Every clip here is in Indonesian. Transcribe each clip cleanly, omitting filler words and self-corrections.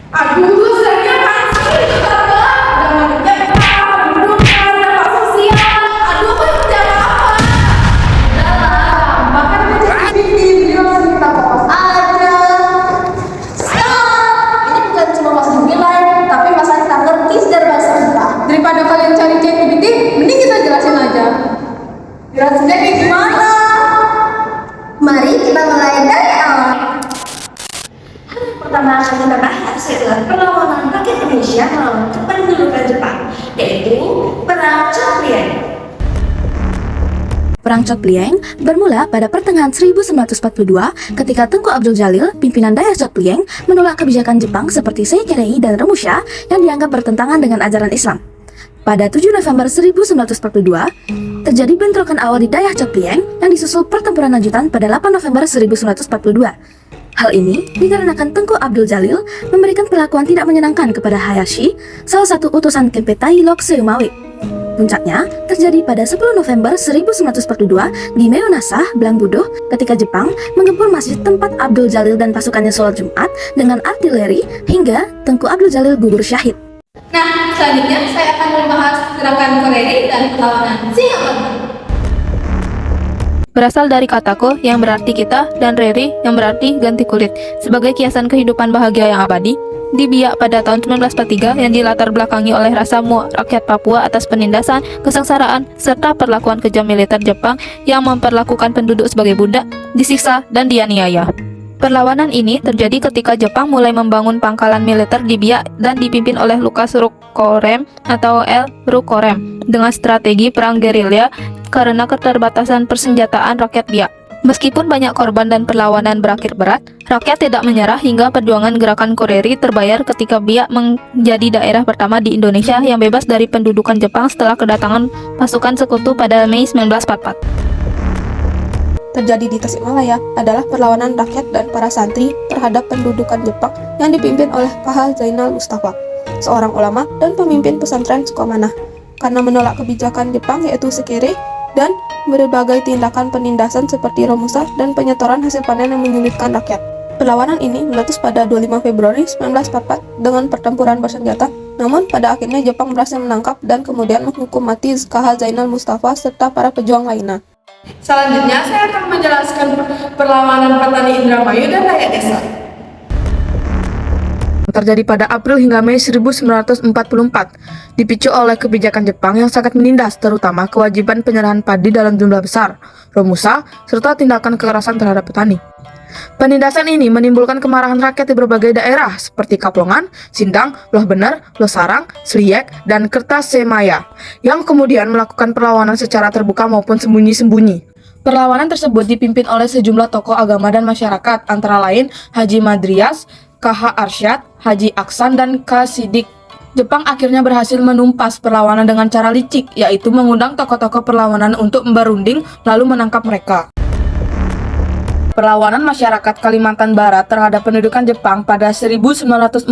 Aduh, lu sebenarnya apaan sih? Tante, jangan Jepang, duduk ada Pak Sosial. Aduh, aku yang kerja apa? Udah lah, bahkan aja bikin dia langsung kita fokus aja. Ini bukan cuma masalah nilai, tapi masalah kita ngerti sejarah bangsa kita. Daripada kalian cari ChatGPT, mending kita jelasin aja. Jelasinnya kayak gimana? Mari kita mulai dari awal. Pertama akan kita bahas adalah perlawanan rakyat Indonesia melawan pendudukan Jepang, yaitu Perang Chotlieng. Perang Chotlieng bermula pada pertengahan 1942 ketika Tengku Abdul Jalil, pimpinan Dayak Chotlieng, menolak kebijakan Jepang seperti Seikirei dan Remusha yang dianggap bertentangan dengan ajaran Islam. Pada 7 November 1942, terjadi bentrokan awal di Dayak Chotlieng yang disusul pertempuran lanjutan pada 8 November 1942. Hal ini dikarenakan Tengku Abdul Jalil memberikan perlakuan tidak menyenangkan kepada Hayashi, salah satu utusan Kempeitai Lok Seumawe. Puncaknya terjadi pada 10 November 1942 di Meonasah, Blangbudoh, ketika Jepang menggempur masjid tempat Abdul Jalil dan pasukannya sholat Jumat dengan artileri hingga Tengku Abdul Jalil gugur syahid. Nah, selanjutnya saya akan membahas gerakan Koreri dan perlawanan Singapura. Berasal dari kataku yang berarti kita dan reri yang berarti ganti kulit. Sebagai kiasan kehidupan bahagia yang abadi, di Biak pada tahun 1943 yang dilatar belakangi oleh rasa muak rakyat Papua atas penindasan, kesengsaraan, serta perlakuan kejam militer Jepang yang memperlakukan penduduk sebagai budak, disiksa, dan dianiaya. Perlawanan ini terjadi ketika Jepang mulai membangun pangkalan militer di Biak dan dipimpin oleh Lukas Rukorem atau L. Rukorem dengan strategi perang gerilya karena keterbatasan persenjataan rakyat Biak. Meskipun banyak korban dan perlawanan berakhir berat, rakyat tidak menyerah hingga perjuangan gerakan Koreri terbayar ketika Biak menjadi daerah pertama di Indonesia yang bebas dari pendudukan Jepang setelah kedatangan pasukan sekutu pada Mei 1944. Terjadi di Tasikmalaya adalah perlawanan rakyat dan para santri terhadap pendudukan Jepang yang dipimpin oleh K.H. Zainal Mustafa, seorang ulama dan pemimpin pesantren Sukamanah, karena menolak kebijakan Jepang yaitu Seikirei dan berbagai tindakan penindasan seperti Romusa dan penyetoran hasil panen yang menyulitkan rakyat. Perlawanan ini meletus pada 25 Februari 1944 dengan pertempuran bersenjata, namun pada akhirnya Jepang berhasil menangkap dan kemudian menghukum mati K.H. Zainal Mustafa serta para pejuang lainnya. Selanjutnya saya akan menjelaskan perlawanan petani Indramayu dan rakyat desa. Terjadi pada April hingga Mei 1944, dipicu oleh kebijakan Jepang yang sangat menindas, terutama kewajiban penyerahan padi dalam jumlah besar, Romusa, serta tindakan kekerasan terhadap petani. Penindasan ini menimbulkan kemarahan rakyat di berbagai daerah seperti Kaplongan, Sindang, Loh Bener, Loh Sarang, Sliek, dan Kertasemaya yang kemudian melakukan perlawanan secara terbuka maupun sembunyi-sembunyi. Perlawanan tersebut dipimpin oleh sejumlah tokoh agama dan masyarakat, antara lain Haji Madrias, K.H. Arsyad, Haji Aksan, dan K. Sidik. Jepang akhirnya berhasil menumpas perlawanan dengan cara licik, yaitu mengundang tokoh-tokoh perlawanan untuk berunding lalu menangkap mereka. Perlawanan masyarakat Kalimantan Barat terhadap pendudukan Jepang pada 1945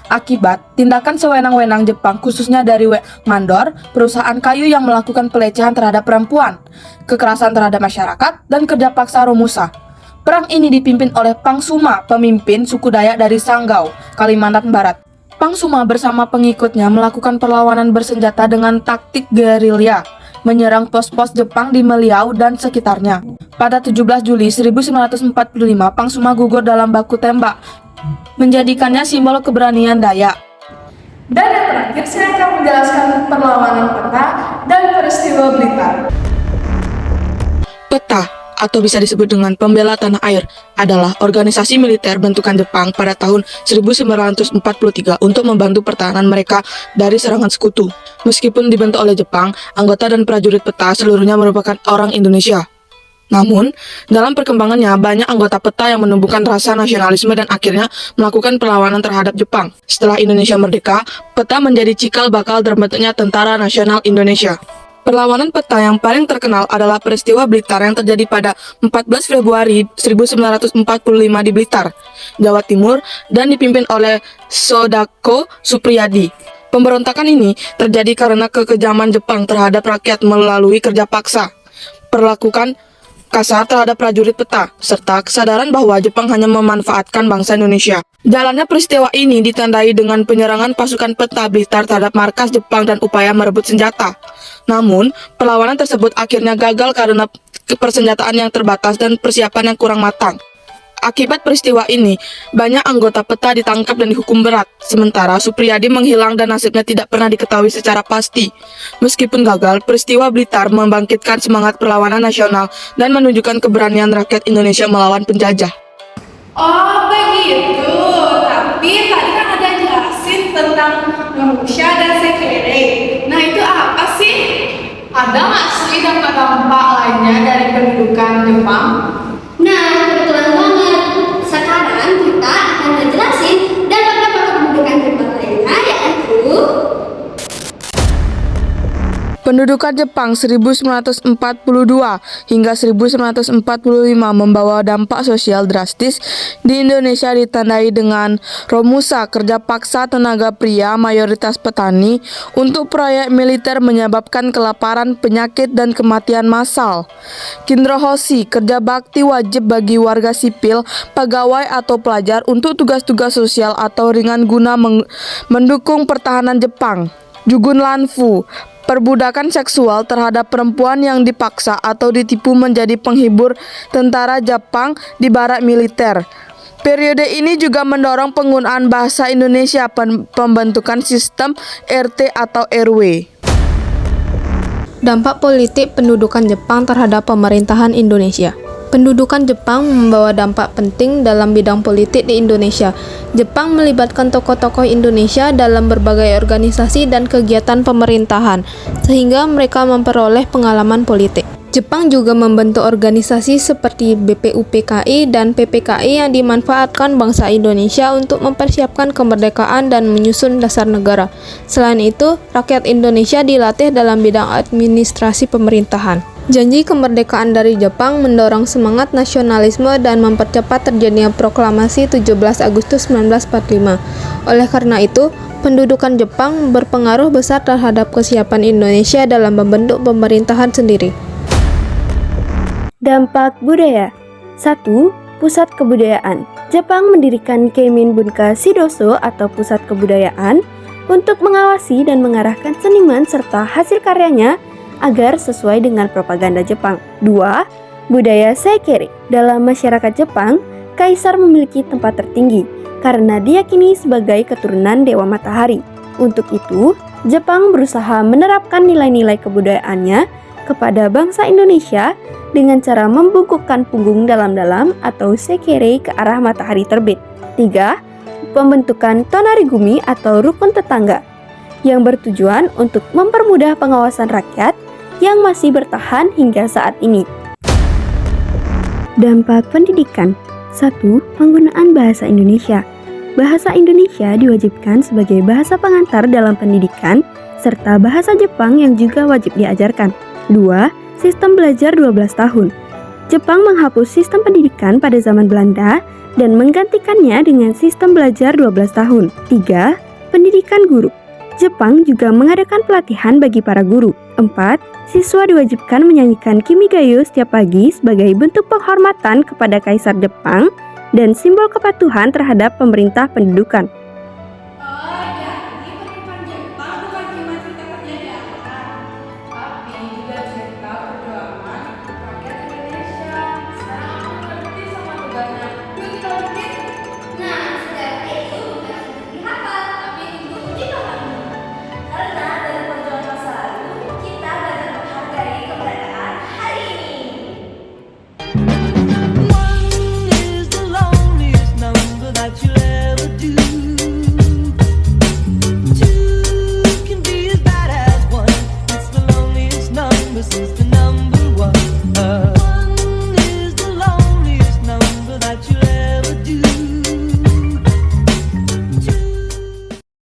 akibat tindakan sewenang-wenang Jepang khususnya dari Mandor, perusahaan kayu yang melakukan pelecehan terhadap perempuan, kekerasan terhadap masyarakat, dan kerja paksa Romusa. Perang ini dipimpin oleh Pang Suma, pemimpin suku Dayak dari Sanggau, Kalimantan Barat. Pang Suma bersama pengikutnya melakukan perlawanan bersenjata dengan taktik gerilya, menyerang pos-pos Jepang di Meliau dan sekitarnya. Pada 17 Juli 1945, Pang Suma gugur dalam baku tembak, menjadikannya simbol keberanian Dayak. Dan yang terakhir saya akan menjelaskan perlawanan peta dan peristiwa Blitar. Peta, atau bisa disebut dengan Pembela Tanah Air, adalah organisasi militer bentukan Jepang pada tahun 1943 untuk membantu pertahanan mereka dari serangan sekutu. Meskipun dibentuk oleh Jepang, anggota dan prajurit peta seluruhnya merupakan orang Indonesia. Namun, dalam perkembangannya banyak anggota peta yang menumbuhkan rasa nasionalisme dan akhirnya melakukan perlawanan terhadap Jepang. Setelah Indonesia merdeka, peta menjadi cikal bakal terbentuknya Tentara Nasional Indonesia. Perlawanan peta yang paling terkenal adalah peristiwa Blitar yang terjadi pada 14 Februari 1945 di Blitar, Jawa Timur, dan dipimpin oleh Sodako Supriyadi. Pemberontakan ini terjadi karena kekejaman Jepang terhadap rakyat melalui kerja paksa, kasar terhadap prajurit peta, serta kesadaran bahwa Jepang hanya memanfaatkan bangsa Indonesia. Jalannya peristiwa ini ditandai dengan penyerangan pasukan peta Blitar terhadap markas Jepang dan upaya merebut senjata. Namun, perlawanan tersebut akhirnya gagal karena persenjataan yang terbatas dan persiapan yang kurang matang. Akibat peristiwa ini, banyak anggota peta ditangkap dan dihukum berat, sementara Supriyadi menghilang dan nasibnya tidak pernah diketahui secara pasti. Meskipun gagal, peristiwa Blitar membangkitkan semangat perlawanan nasional dan menunjukkan keberanian rakyat Indonesia melawan penjajah. Oh begitu, tapi tadi kan ada jelasin tentang Rumusha dan Sekere. Nah itu apa sih? Ada nggak sih dampak-dampak lainnya dari pendudukan Jepang? Nah, kebetulan banget. Sekarang kita akan ngejelasin dampak-dampak kependudukan Jepang lainnya, yaitu Pendudukan Jepang 1942 hingga 1945 membawa dampak sosial drastis di Indonesia ditandai dengan Romusa, kerja paksa tenaga pria mayoritas petani, untuk proyek militer menyebabkan kelaparan, penyakit, dan kematian massal. Kindrohoshi, kerja bakti wajib bagi warga sipil, pegawai atau pelajar untuk tugas-tugas sosial atau ringan guna mendukung pertahanan Jepang. Jugun Lanfu, perbudakan seksual terhadap perempuan yang dipaksa atau ditipu menjadi penghibur tentara Jepang di barak militer. Periode ini juga mendorong penggunaan bahasa Indonesia, pembentukan sistem RT atau RW. Dampak politik pendudukan Jepang terhadap pemerintahan Indonesia. Pendudukan Jepang membawa dampak penting dalam bidang politik di Indonesia. Jepang melibatkan tokoh-tokoh Indonesia dalam berbagai organisasi dan kegiatan pemerintahan, sehingga mereka memperoleh pengalaman politik. Jepang juga membentuk organisasi seperti BPUPKI dan PPKI yang dimanfaatkan bangsa Indonesia untuk mempersiapkan kemerdekaan dan menyusun dasar negara. Selain itu, rakyat Indonesia dilatih dalam bidang administrasi pemerintahan. Janji kemerdekaan dari Jepang mendorong semangat nasionalisme dan mempercepat terjadinya proklamasi 17 Agustus 1945. Oleh karena itu, pendudukan Jepang berpengaruh besar terhadap kesiapan Indonesia dalam membentuk pemerintahan sendiri. Dampak budaya. 1. Pusat kebudayaan. Jepang mendirikan Keimin Bunka Shidoso atau pusat kebudayaan untuk mengawasi dan mengarahkan seniman serta hasil karyanya agar sesuai dengan propaganda Jepang. 2. Budaya Seikere. Dalam masyarakat Jepang, kaisar memiliki tempat tertinggi karena diyakini sebagai keturunan dewa matahari. Untuk itu, Jepang berusaha menerapkan nilai-nilai kebudayaannya kepada bangsa Indonesia dengan cara membungkukkan punggung dalam-dalam atau Seikere ke arah matahari terbit. 3. Pembentukan Tonarigumi atau rukun tetangga yang bertujuan untuk mempermudah pengawasan rakyat yang masih bertahan hingga saat ini. Dampak pendidikan. 1. Penggunaan bahasa Indonesia. Bahasa Indonesia diwajibkan sebagai bahasa pengantar dalam pendidikan, serta bahasa Jepang yang juga wajib diajarkan. 2. Sistem belajar 12 tahun. Jepang menghapus sistem pendidikan pada zaman Belanda dan menggantikannya dengan sistem belajar 12 tahun. 3. Pendidikan guru. Jepang juga mengadakan pelatihan bagi para guru. 4. Siswa diwajibkan menyanyikan Kimigayo setiap pagi sebagai bentuk penghormatan kepada Kaisar Jepang dan simbol kepatuhan terhadap pemerintah pendudukan.